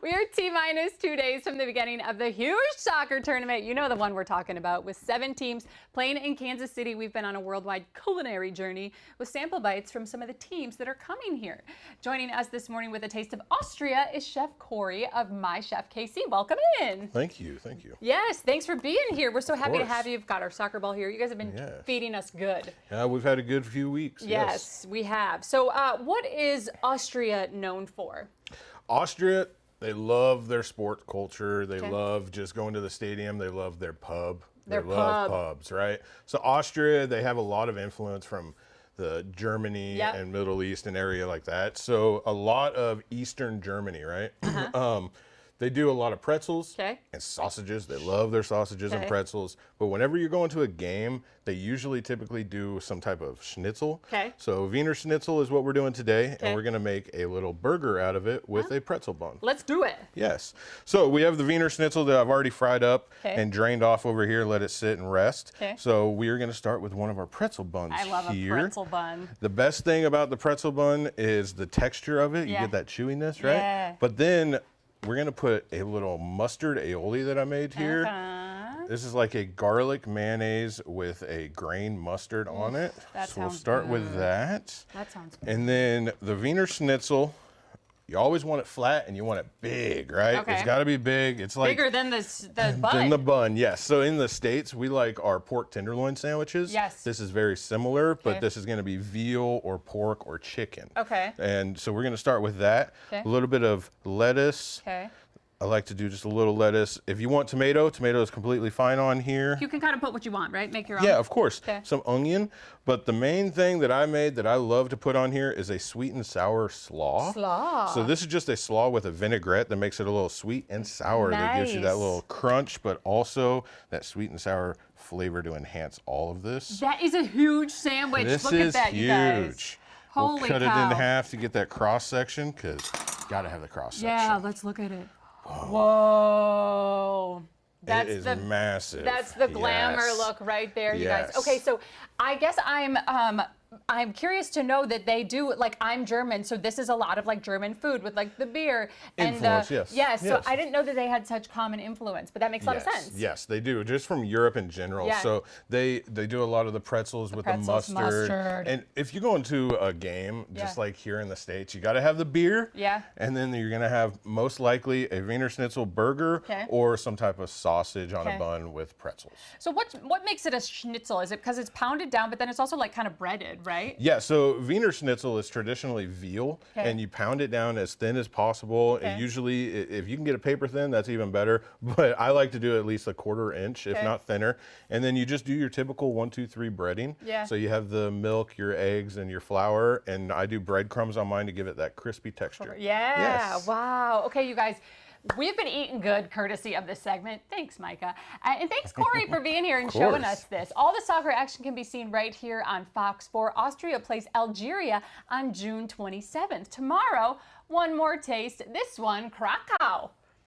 We're T-minus 2 days from the beginning of the huge soccer tournament. You know the one we're talking about, with 7 teams playing in Kansas City. We've been on a worldwide culinary journey with sample bites from some of the teams that are coming here. Joining us this morning with a taste of Austria is Chef Kory of MyChef KC. Welcome in. Thank you, thank you. Yes, thanks for being here. We're so happy to have you. You've got our soccer ball here. You guys have been feeding us good. Yeah, we've had a good few weeks. Yes, we have. So what is Austria known for? Austria, they love their sport culture. They love just going to the stadium. They love their pub. They love pubs, right? So Austria, they have a lot of influence from the Germany and Middle East and area like that. So a lot of Eastern Germany, right? They do a lot of pretzels and sausages. They love their sausages and pretzels. But whenever you're going to a game, they usually typically do some type of schnitzel. So Wiener Schnitzel is what we're doing today, and we're going to make a little burger out of it with a pretzel bun. Let's do it. Yes. So we have the Wiener Schnitzel that I've already fried up and drained off over here, let it sit and rest. So we are going to start with one of our pretzel buns here. I love a pretzel bun. The best thing about the pretzel bun is the texture of it. You get that chewiness, right? But then we're gonna put a little mustard aioli that I made here. This is like a garlic mayonnaise with a grain mustard on it. So we'll start with that. That sounds good. And then the Wiener Schnitzel, you always want it flat and you want it big, right? It's gotta be big. It's like bigger than the bun. Than the bun, yes. So in the States, we like our pork tenderloin sandwiches. This is very similar, but this is gonna be veal or pork or chicken. And so we're gonna start with that. A little bit of lettuce. I like to do just a little lettuce. If you want tomato, tomato is completely fine on here. You can kind of put what you want, right? Make your own. Yeah, of course. Some onion. But the main thing that I made that I love to put on here is a sweet and sour slaw. So this is just a slaw with a vinaigrette that makes it a little sweet and sour. That gives you that little crunch, but also that sweet and sour flavor to enhance all of this. That is a huge sandwich. This Look is at that, huge. You guys. Holy we'll cut cow. it in half to get that cross section, because gotta have the cross section. Yeah, let's look at it. Whoa. It is massive. That's the glamour look right there, you guys. Okay, so I guess I'm curious to know that they do, like, I'm German, so this is a lot of like German food with like the beer and influence, so I didn't know that they had such common influence, but that makes a lot of sense. Yes, they do, just from Europe in general. So they do a lot of the pretzels with the mustard. And if you go into a game, just like here in the States, you got to have the beer. And then you're gonna have most likely a Wiener Schnitzel burger or some type of sausage on a bun with pretzels. So what makes it a schnitzel? Is it because it's pounded down, but then it's also like kind of breaded, right? Yeah, so Wiener Schnitzel is traditionally veal, and you pound it down as thin as possible. And usually, if you can get a paper thin, that's even better. But I like to do at least a 1/4 inch, if not thinner. And then you just do your typical 1, 2, 3 breading. So you have the milk, your eggs, and your flour. And I do breadcrumbs on mine to give it that crispy texture. Wow. Okay, you guys. We've been eating good courtesy of this segment. Thanks, Micah. And thanks, Kory, for being here and showing us this. All the soccer action can be seen right here on Fox 4. Austria plays Algeria on June 27th. Tomorrow, one more taste. This one, Krakow.